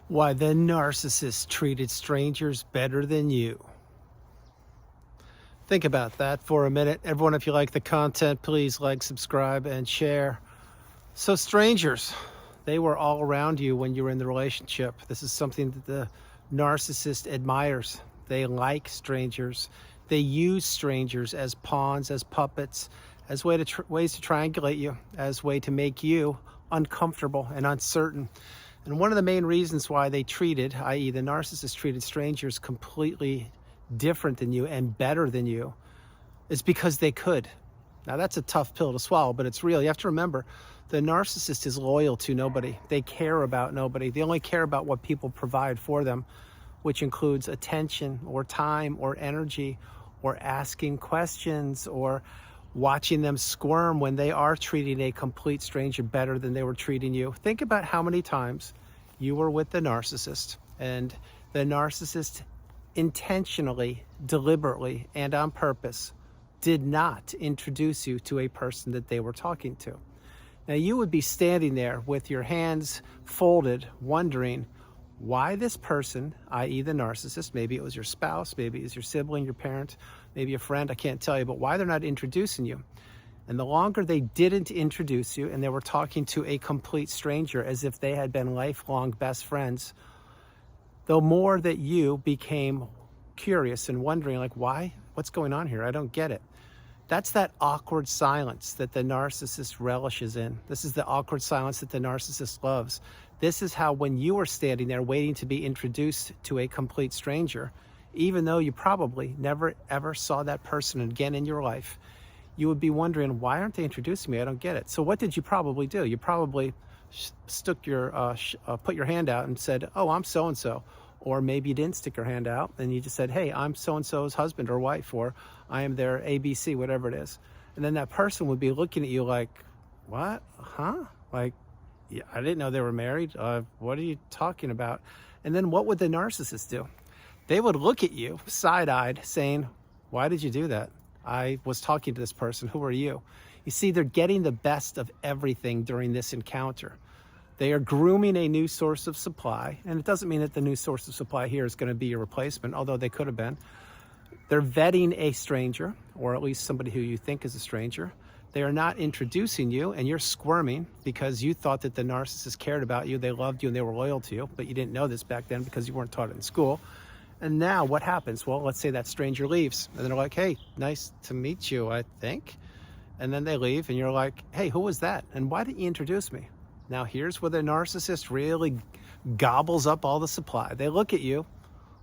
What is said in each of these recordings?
Why the narcissist treated strangers better than you. Think about that for a minute. Everyone, if you like the content, please like, subscribe, and share. So strangers, they were all around you when you were in the relationship. This is something that the narcissist admires. They like strangers. They use strangers as pawns, as puppets, as ways to triangulate you, as way to make you uncomfortable and uncertain. And one of the main reasons why they treated, i.e. the narcissist treated strangers completely different than you and better than you, is because they could. Now that's a tough pill to swallow, but it's real. You have to remember, the narcissist is loyal to nobody. They care about nobody. They only care about what people provide for them, which includes attention or time or energy or asking questions or watching them squirm when they are treating a complete stranger better than they were treating you. Think about how many times you were with the narcissist and the narcissist intentionally, deliberately, and on purpose did not introduce you to a person that they were talking to. Now you would be standing there with your hands folded, wondering why this person, i.e. the narcissist, maybe it was your spouse, maybe it was your sibling, your parent, maybe a friend, I can't tell you, but why they're not introducing you. And the longer they didn't introduce you and they were talking to a complete stranger as if they had been lifelong best friends, the more that you became curious and wondering, like, why? What's going on here? I don't get it. That's that awkward silence that the narcissist relishes in. This is the awkward silence that the narcissist loves. This is how when you were standing there waiting to be introduced to a complete stranger, even though you probably never ever saw that person again in your life, you would be wondering, why aren't they introducing me? I don't get it. So what did you probably do? You probably put your hand out and said, oh, I'm so-and-so. Or maybe you didn't stick your hand out and you just said, hey, I'm so-and-so's husband or wife, or I am their ABC, whatever it is. And then that person would be looking at you like, what? Huh? Like, yeah, I didn't know they were married. What are you talking about? And then what would the narcissist do? They would look at you side-eyed saying, why did you do that? I was talking to this person. Who are you? You see, they're getting the best of everything during this encounter. They are grooming a new source of supply. And it doesn't mean that the new source of supply here is going to be your replacement, although they could have been. They're vetting a stranger, or at least somebody who you think is a stranger. They are not introducing you, and you're squirming because you thought that the narcissist cared about you, they loved you, and they were loyal to you, but you didn't know this back then because you weren't taught it in school. And now what happens? Well, let's say that stranger leaves, and they're like, hey, nice to meet you, I think. And then they leave, and you're like, hey, who was that? And why didn't you introduce me? Now here's where the narcissist really gobbles up all the supply. They look at you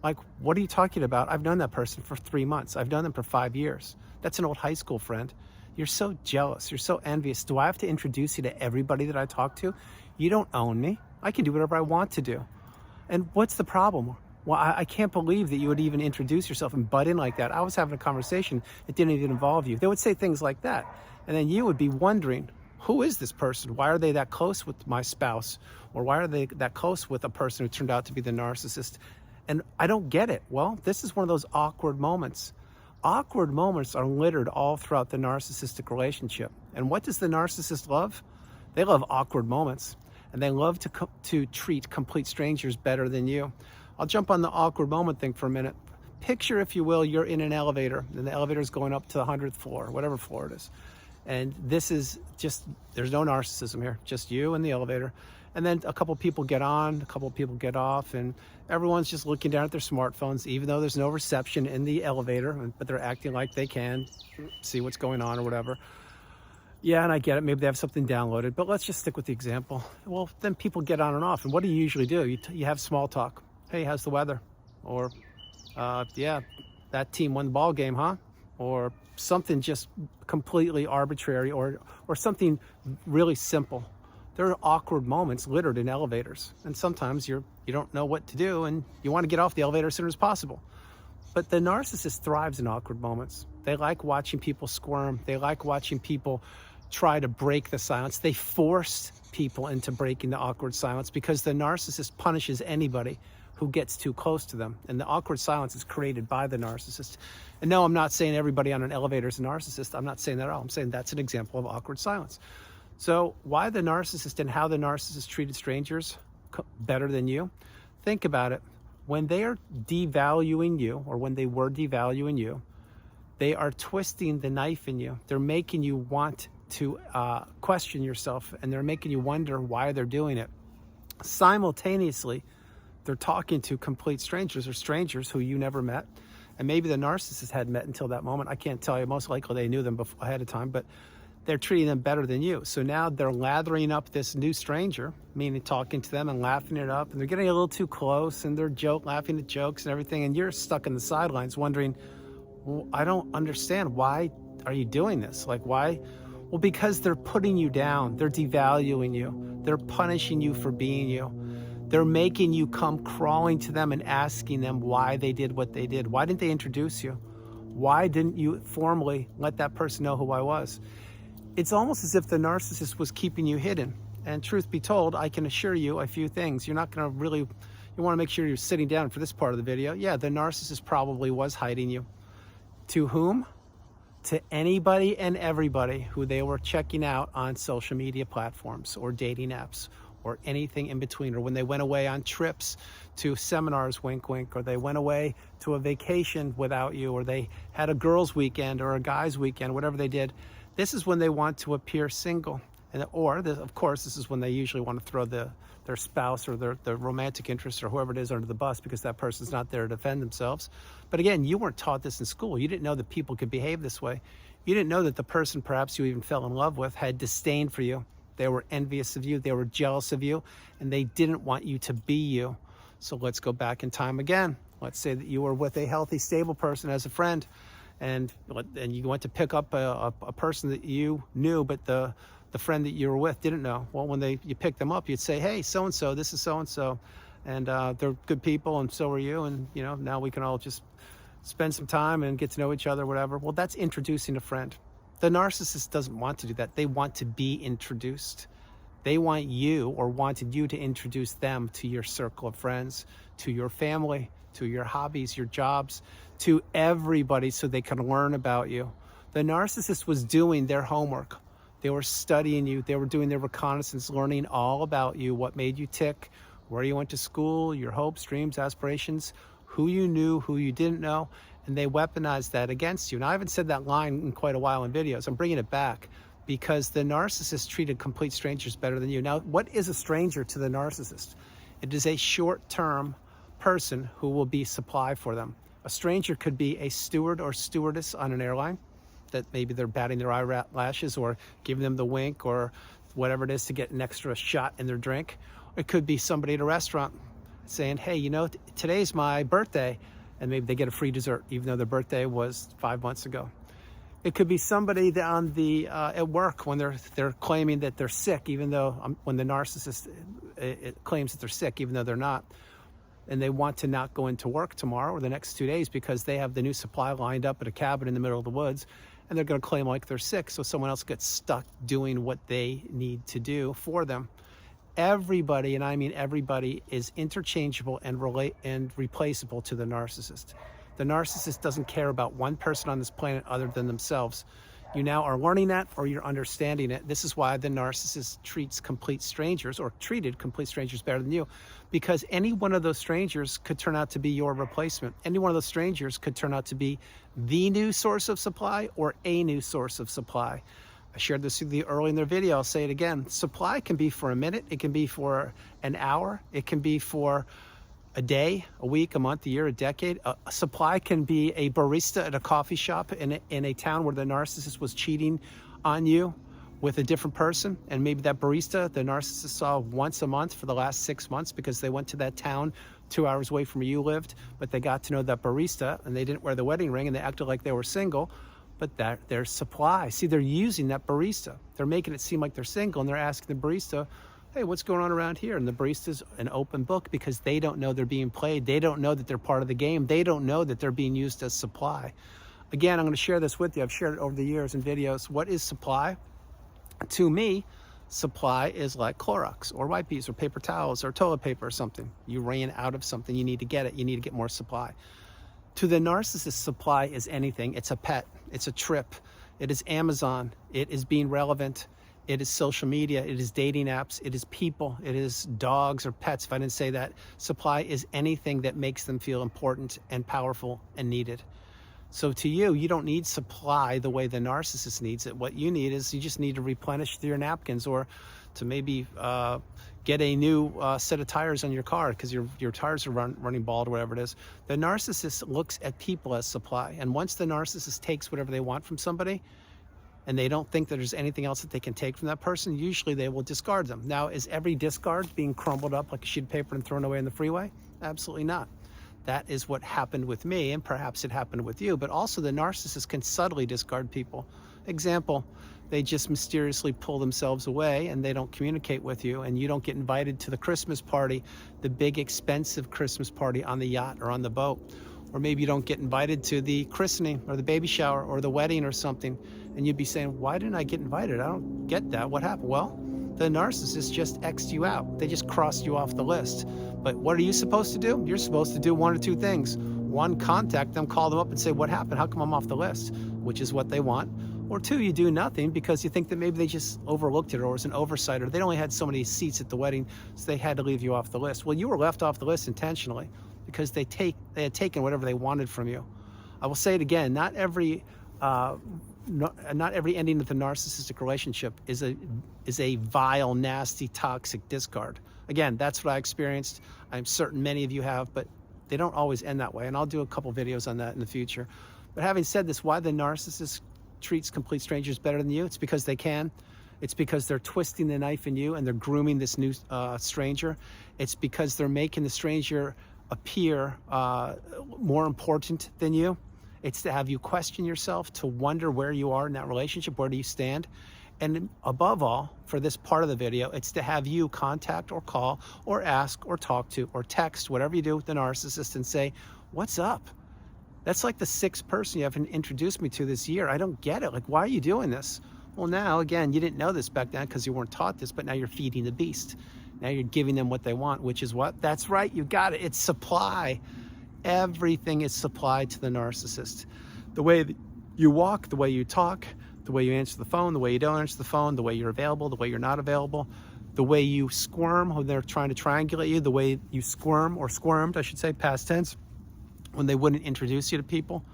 like, what are you talking about? I've known that person for 3 months. I've known them for 5 years. That's an old high school friend. You're so jealous. You're so envious. Do I have to introduce you to everybody that I talk to? You don't own me. I can do whatever I want to do. And what's the problem? Well, I can't believe that you would even introduce yourself and butt in like that. I was having a conversation that didn't even involve you. They would say things like that. And then you would be wondering, who is this person? Why are they that close with my spouse? Or why are they that close with a person who turned out to be the narcissist? And I don't get it. Well, this is one of those awkward moments. Awkward moments are littered all throughout the narcissistic relationship. And what does the narcissist love? They love awkward moments. And they love to treat complete strangers better than you. I'll jump on the awkward moment thing for a minute. Picture, if you will, you're in an elevator, and the elevator is going up to the 100th floor, whatever floor it is. And this is just, there's no narcissism here, just you and the elevator. And then a couple people get on, a couple people get off, and everyone's just looking down at their smartphones, even though there's no reception in the elevator, but they're acting like they can see what's going on or whatever. Yeah, and I get it. Maybe they have something downloaded, but let's just stick with the example. Well, then people get on and off. And what do you usually do? You have small talk. Hey, how's the weather? Or, yeah, that team won the ball game, huh? Or something just completely arbitrary, or something really simple. There are awkward moments littered in elevators, and sometimes you don't know what to do, and you want to get off the elevator as soon as possible. But the narcissist thrives in awkward moments. They like watching people squirm. They like watching people try to break the silence. They force people into breaking the awkward silence because the narcissist punishes anybody who gets too close to them. And the awkward silence is created by the narcissist. And no, I'm not saying everybody on an elevator is a narcissist. I'm not saying that at all. I'm saying that's an example of awkward silence. So why the narcissist and how the narcissist treated strangers better than you? Think about it. When they are devaluing you, or when they were devaluing you, they are twisting the knife in you. They're making you want to question yourself, and they're making you wonder why they're doing it. Simultaneously, they're talking to complete strangers, or strangers who you never met. And maybe the narcissist had met until that moment. I can't tell you. Most likely they knew them ahead of time, but they're treating them better than you. So now they're lathering up this new stranger, meaning talking to them and laughing it up. And they're getting a little too close, and they're laughing at jokes and everything. And you're stuck in the sidelines wondering, well, I don't understand. Why are you doing this? Like, why? Well, because they're putting you down. They're devaluing you. They're punishing you for being you. They're making you come crawling to them and asking them why they did what they did. Why didn't they introduce you? Why didn't you formally let that person know who I was? It's almost as if the narcissist was keeping you hidden. And truth be told, I can assure you a few things. You're not going to really, you want to make sure you're sitting down for this part of the video. Yeah, the narcissist probably was hiding you. To whom? To anybody and everybody who they were checking out on social media platforms or dating apps or anything in between, or when they went away on trips to seminars, wink, wink, or they went away to a vacation without you, or they had a girls' weekend or a guys' weekend, whatever they did. This is when they want to appear single. Of course, this is when they usually want to throw their spouse or their romantic interest or whoever it is under the bus, because that person's not there to defend themselves. But again, you weren't taught this in school. You didn't know that people could behave this way. You didn't know that the person perhaps you even fell in love with had disdain for you. They were envious of you. They were jealous of you, and they didn't want you to be you. So let's go back in time again. Let's say that you were with a healthy, stable person as a friend, and you went to pick up a person that you knew, but the friend that you were with didn't know. Well, when you picked them up, you'd say, hey, so-and-so, this is so-and-so, and they're good people, and so are you, and now we can all just spend some time and get to know each other, whatever. Well, that's introducing a friend. The narcissist doesn't want to do that. They want to be introduced. They want you, or wanted you, to introduce them to your circle of friends, to your family, to your hobbies, your jobs, to everybody, so they can learn about you. The narcissist was doing their homework. They were studying you. They were doing their reconnaissance, learning all about you, what made you tick, where you went to school, your hopes, dreams, aspirations, who you knew, who you didn't know, and they weaponized that against you. Now, I haven't said that line in quite a while in videos. I'm bringing it back because the narcissist treated complete strangers better than you. Now, what is a stranger to the narcissist? It is a short-term person who will be supply for them. A stranger could be a steward or stewardess on an airline, that maybe they're batting their eyelashes or giving them the wink or whatever it is to get an extra shot in their drink. It could be somebody at a restaurant saying, hey, today's my birthday, and maybe they get a free dessert, even though their birthday was 5 months ago. It could be somebody on at work when they're claiming that they're sick, even though when the narcissist it claims that they're sick, even though they're not, and they want to not go into work tomorrow or the next 2 days because they have the new supply lined up at a cabin in the middle of the woods, and they're going to claim like they're sick, so someone else gets stuck doing what they need to do for them. Everybody, and I mean everybody, is interchangeable and replaceable to the narcissist. The narcissist doesn't care about one person on this planet other than themselves. You now are learning that, or you're understanding it. This is why the narcissist treats complete strangers, or treated complete strangers, better than you, because any one of those strangers could turn out to be your replacement. Any one of those strangers could turn out to be the new source of supply or a new source of supply. I shared this with you early in their video. I'll say it again. Supply can be for a minute. It can be for an hour. It can be for a day, a week, a month, a year, a decade. A supply can be a barista at a coffee shop in a town where the narcissist was cheating on you with a different person. And maybe that barista, the narcissist saw once a month for the last 6 months because they went to that town 2 hours away from where you lived, but they got to know that barista and they didn't wear the wedding ring and they acted like they were single. But that their supply. See, they're using that barista. They're making it seem like they're single, and they're asking the barista, hey, what's going on around here? And the barista's an open book because they don't know they're being played. They don't know that they're part of the game. They don't know that they're being used as supply. Again, I'm going to share this with you. I've shared it over the years in videos. What is supply? To me, supply is like Clorox or wipes or paper towels or toilet paper or something. You ran out of something. You need to get it. You need to get more supply. To the narcissist, supply is anything. It's a pet. It's a trip. It is Amazon. It is being relevant. It is social media, it is dating apps, it is people, it is dogs or pets, if I didn't say that. Supply is anything that makes them feel important and powerful and needed. So to you, you don't need supply the way the narcissist needs it. What you need is you just need to replenish your napkins, or to maybe get a new set of tires on your car because your tires are running bald or whatever it is. The narcissist looks at people as supply. And once the narcissist takes whatever they want from somebody, and they don't think that there's anything else that they can take from that person, usually they will discard them. Now, is every discard being crumbled up like a sheet of paper and thrown away in the freeway? Absolutely not. That is what happened with me, and perhaps it happened with you, but also the narcissist can subtly discard people. Example, they just mysteriously pull themselves away and they don't communicate with you, and you don't get invited to the Christmas party, the big expensive Christmas party on the yacht or on the boat. Or maybe you don't get invited to the christening or the baby shower or the wedding or something, and you'd be saying, why didn't I get invited? I don't get that. What happened? Well, the narcissist just X'd you out. They just crossed you off the list. But what are you supposed to do? You're supposed to do one or two things. One, contact them, call them up and say, what happened? How come I'm off the list? Which is what they want. Or two, you do nothing because you think that maybe they just overlooked it, or it was an oversight, or they only had so many seats at the wedding, so they had to leave you off the list. Well, you were left off the list intentionally, because they had taken whatever they wanted from you. I will say it again, not every ending of the narcissistic relationship is a vile, nasty, toxic discard. Again, that's what I experienced. I'm certain many of you have, but they don't always end that way, and I'll do a couple videos on that in the future. But having said this, why the narcissist treats complete strangers better than you? It's because they can. It's because they're twisting the knife in you and they're grooming this new stranger. It's because they're making the stranger appear more important than you. It's to have you question yourself, to wonder where you are in that relationship, where do you stand? And above all, for this part of the video, it's to have you contact or call or ask or talk to or text, whatever you do with the narcissist, and say, what's up? That's like the sixth person you haven't introduced me to this year. I don't get it. Like, why are you doing this? Well, now, again, you didn't know this back then because you weren't taught this, but now you're feeding the beast. Now you're giving them what they want, which is what? That's right, you got it. It's supply. Everything is supplied to the narcissist. The way that you walk, the way you talk, the way you answer the phone, the way you don't answer the phone, the way you're available, the way you're not available, the way you squirm when they're trying to triangulate you, the way you squirm, or squirmed, I should say, past tense, when they wouldn't introduce you to people.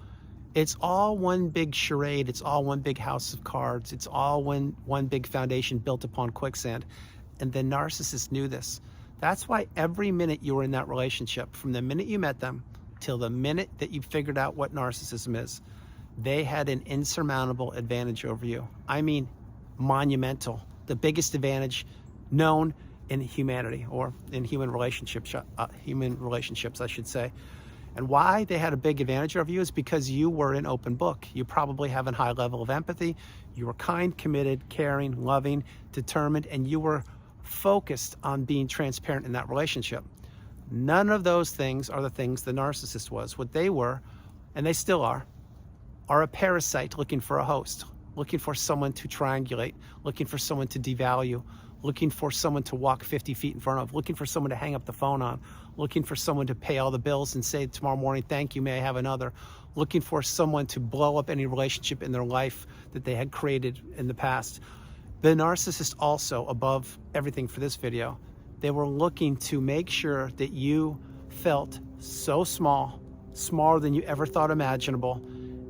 It's all one big charade. It's all one big house of cards. It's all one big foundation built upon quicksand. And the narcissist knew this. That's why every minute you were in that relationship, from the minute you met them till the minute that you figured out what narcissism is, they had an insurmountable advantage over you. I mean, monumental. The biggest advantage known in humanity, or in human relationships, I should say. And why they had a big advantage over you is because you were an open book. You probably have a high level of empathy. You were kind, committed, caring, loving, determined, and you were focused on being transparent in that relationship. None of those things are the things the narcissist was. What they were, and they still are a parasite looking for a host, looking for someone to triangulate, looking for someone to devalue, looking for someone to walk 50 feet in front of, looking for someone to hang up the phone on, looking for someone to pay all the bills and say tomorrow morning, thank you, may I have another, looking for someone to blow up any relationship in their life that they had created in the past. The narcissist also, above everything for this video, they were looking to make sure that you felt so small, smaller than you ever thought imaginable,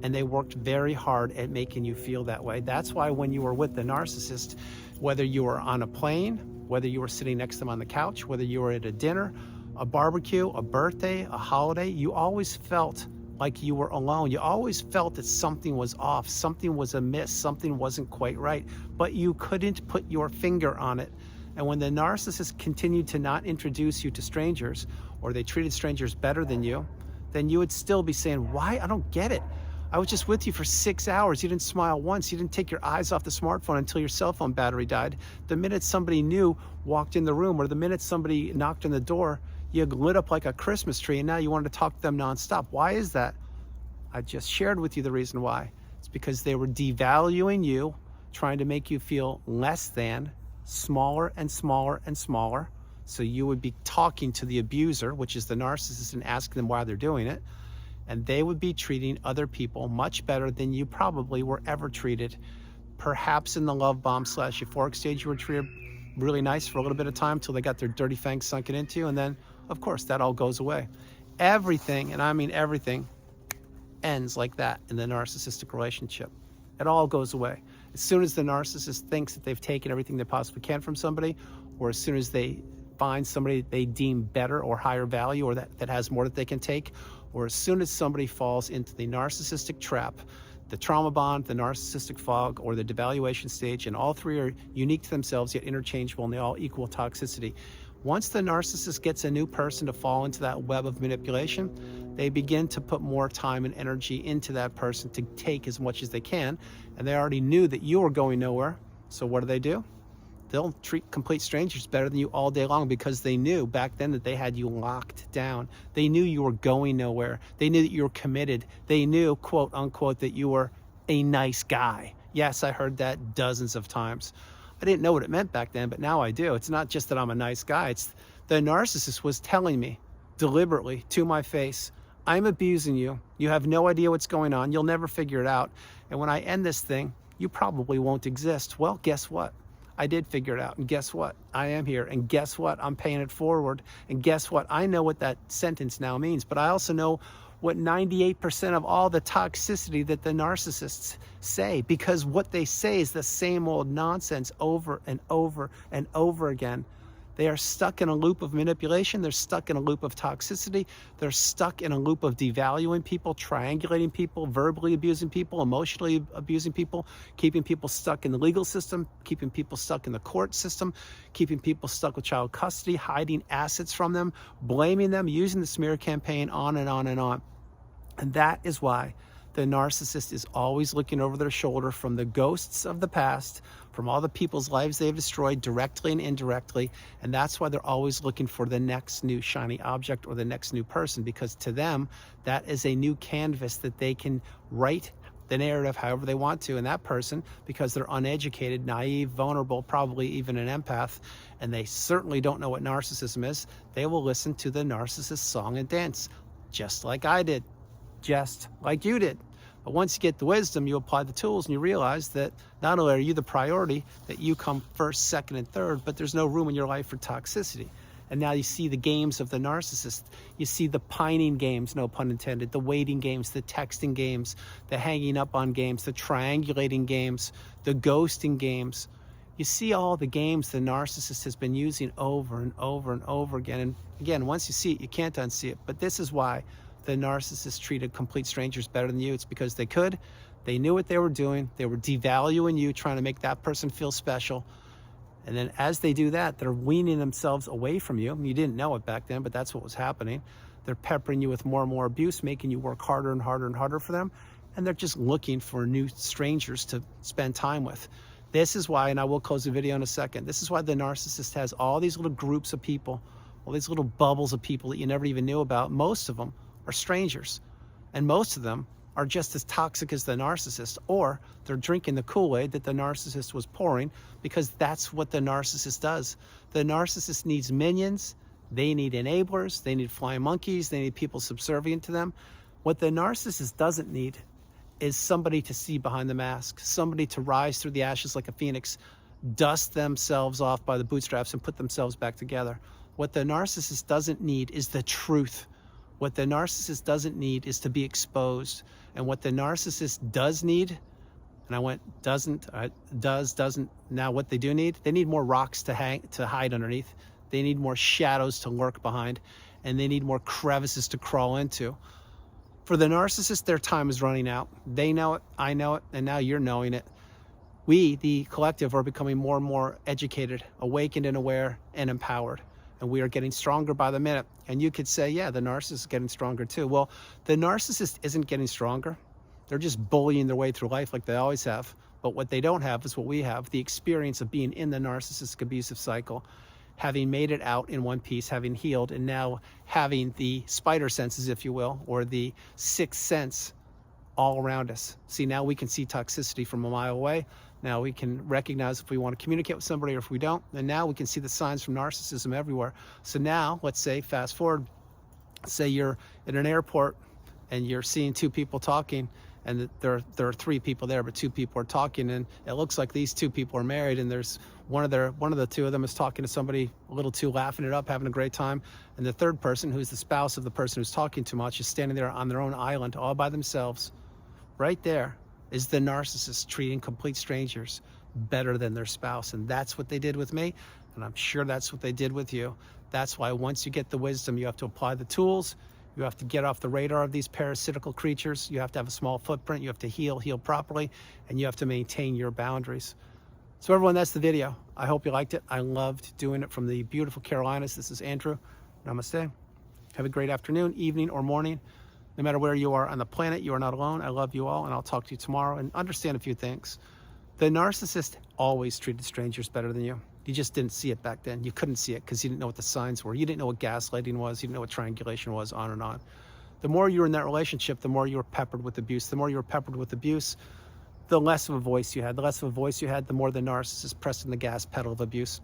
and they worked very hard at making you feel that way. That's why when you were with the narcissist, whether you were on a plane, whether you were sitting next to them on the couch, whether you were at a dinner, a barbecue, a birthday, a holiday, you always felt like you were alone. You always felt that something was off, something was amiss, something wasn't quite right, but you couldn't put your finger on it. And when the narcissist continued to not introduce you to strangers, or they treated strangers better than you, then you would still be saying, why? I don't get it. I was just with you for 6 hours. You didn't smile once. You didn't take your eyes off the smartphone until your cell phone battery died. The minute somebody new walked in the room, or the minute somebody knocked on the door, you lit up like a Christmas tree, and now you wanted to talk to them nonstop. Why is that? I just shared with you the reason why. It's because they were devaluing you, trying to make you feel less than, smaller and smaller and smaller. So you would be talking to the abuser, which is the narcissist, and asking them why they're doing it. And they would be treating other people much better than you probably were ever treated Perhaps in the love bomb / euphoric stage, you were treated really nice for a little bit of time till they got their dirty fangs sunken into you, and then, of course, that all goes away. Everything, and I mean everything, ends like that in the narcissistic relationship. It all goes away. As soon as the narcissist thinks that they've taken everything they possibly can from somebody, or as soon as they find somebody they deem better or higher value, or that has more that they can take, or as soon as somebody falls into the narcissistic trap, the trauma bond, the narcissistic fog, or the devaluation stage, and all three are unique to themselves yet interchangeable, and they all equal toxicity. Once the narcissist gets a new person to fall into that web of manipulation, they begin to put more time and energy into that person to take as much as they can, and they already knew that you were going nowhere, so what do? They'll treat complete strangers better than you all day long, because they knew back then that they had you locked down. They knew you were going nowhere. They knew that you were committed. They knew, quote unquote, that you were a nice guy. Yes, I heard that dozens of times. I didn't know what it meant back then, but now I do. It's not just that I'm a nice guy. It's the narcissist was telling me deliberately to my face, I'm abusing you. You have no idea what's going on. You'll never figure it out. And when I end this thing, you probably won't exist. Well, guess what? I did figure it out. And guess what? I am here. And guess what? I'm paying it forward. And guess what? I know what that sentence now means, but I also know what 98% of all the toxicity that the narcissists say, because what they say is the same old nonsense over and over and over again. They are stuck in a loop of manipulation. They're stuck in a loop of toxicity. They're stuck in a loop of devaluing people, triangulating people, verbally abusing people, emotionally abusing people, keeping people stuck in the legal system, keeping people stuck in the court system, keeping people stuck with child custody, hiding assets from them, blaming them, using the smear campaign, on and on and on. And that is why the narcissist is always looking over their shoulder from the ghosts of the past, from all the people's lives they've destroyed directly and indirectly. And that's why they're always looking for the next new shiny object or the next new person, because to them, that is a new canvas that they can write the narrative however they want to. And that person, because they're uneducated, naive, vulnerable, probably even an empath, and they certainly don't know what narcissism is, they will listen to the narcissist song and dance, just like I did, just like you did. But once you get the wisdom, you apply the tools, and you realize that not only are you the priority, that you come first, second, and third, but there's no room in your life for toxicity. And now you see the games of the narcissist. You see the pining games, no pun intended, the waiting games, the texting games, the hanging up on games, the triangulating games, the ghosting games. You see all the games the narcissist has been using over and over and over again. And again, once you see it, you can't unsee it. But this is why the narcissist treated complete strangers better than you. It's because they could. They knew what they were doing. They were devaluing you, trying to make that person feel special. And then as they do that, they're weaning themselves away from you. You didn't know it back then, but that's what was happening. They're peppering you with more and more abuse, making you work harder and harder and harder for them. And they're just looking for new strangers to spend time with. This is why, and I will close the video in a second, this is why the narcissist has all these little groups of people, all these little bubbles of people that you never even knew about. Most of them are strangers, and most of them are just as toxic as the narcissist, or they're drinking the Kool-Aid that the narcissist was pouring, because that's what the narcissist does. The narcissist needs minions, they need enablers, they need flying monkeys, they need people subservient to them. What the narcissist doesn't need is somebody to see behind the mask, somebody to rise through the ashes like a phoenix, dust themselves off by the bootstraps and put themselves back together. What the narcissist doesn't need is the truth. What the narcissist doesn't need is to be exposed. And what the narcissist does need, and I went doesn't, doesn't. Now what they do need, they need more rocks to hide underneath. They need more shadows to lurk behind, and they need more crevices to crawl into. For the narcissist, their time is running out. They know it, I know it, and now you're knowing it. We, the collective, are becoming more and more educated, awakened and aware and empowered. And we are getting stronger by the minute. And you could say, yeah, the narcissist is getting stronger too. Well, the narcissist isn't getting stronger. They're just bullying their way through life like they always have. But what they don't have is what we have, the experience of being in the narcissistic abusive cycle, having made it out in one piece, having healed, and now having the spider senses, if you will, or the sixth sense all around us. See, now we can see toxicity from a mile away. Now we can recognize if we want to communicate with somebody or if we don't. And now we can see the signs from narcissism everywhere. So now, let's say, fast forward, say you're in an airport and you're seeing two people talking, and there are three people there, but two people are talking, and it looks like these two people are married, and there's one of the two of them is talking to somebody a little too, laughing it up, having a great time, and the third person, who's the spouse of the person who's talking too much, is standing there on their own island all by themselves. Right there is the narcissist treating complete strangers better than their spouse, and that's what they did with me, and I'm sure that's what they did with you. That's why once you get the wisdom, you have to apply the tools. You have to get off the radar of these parasitical creatures. You have to have a small footprint. You have to heal properly, and you have to maintain your boundaries. So everyone, that's the video. I hope you liked it. I loved doing it from the beautiful Carolinas. This is Andrew. Namaste. Have a great afternoon, evening, or morning. No matter where you are on the planet, you are not alone. I love you all, and I'll talk to you tomorrow. And understand a few things. The narcissist always treated strangers better than you. You just didn't see it back then. You couldn't see it because you didn't know what the signs were. You didn't know what gaslighting was. You didn't know what triangulation was, on and on. The more you were in that relationship, the more you were peppered with abuse. The more you were peppered with abuse, the less of a voice you had. The less of a voice you had, the more the narcissist pressed in the gas pedal of abuse.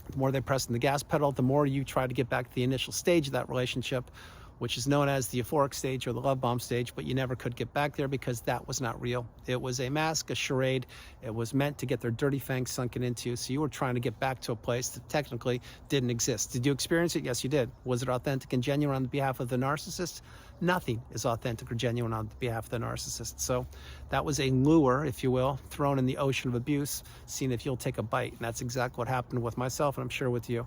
The more they pressed in the gas pedal, the more you try to get back to the initial stage of that relationship, which is known as the euphoric stage or the love bomb stage, but you never could get back there because that was not real. It was a mask, a charade. It was meant to get their dirty fangs sunken into you. So you were trying to get back to a place that technically didn't exist. Did you experience it? Yes, you did. Was it authentic and genuine on behalf of the narcissist? Nothing is authentic or genuine on behalf of the narcissist. So that was a lure, if you will, thrown in the ocean of abuse, seeing if you'll take a bite. And that's exactly what happened with myself, and I'm sure with you.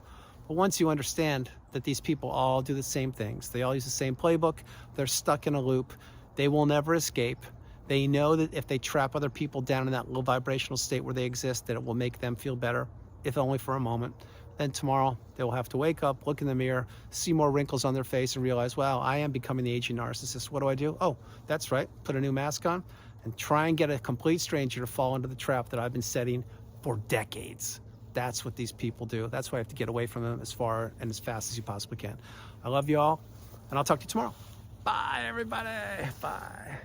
But once you understand that these people all do the same things, they all use the same playbook, they're stuck in a loop, they will never escape. They know that if they trap other people down in that low vibrational state where they exist, that it will make them feel better, if only for a moment. Then tomorrow, they will have to wake up, look in the mirror, see more wrinkles on their face, and realize, wow, I am becoming the aging narcissist. What do? Oh, that's right, put a new mask on and try and get a complete stranger to fall into the trap that I've been setting for decades. That's what these people do. That's why I have to get away from them as far and as fast as you possibly can. I love you all, and I'll talk to you tomorrow. Bye, everybody. Bye.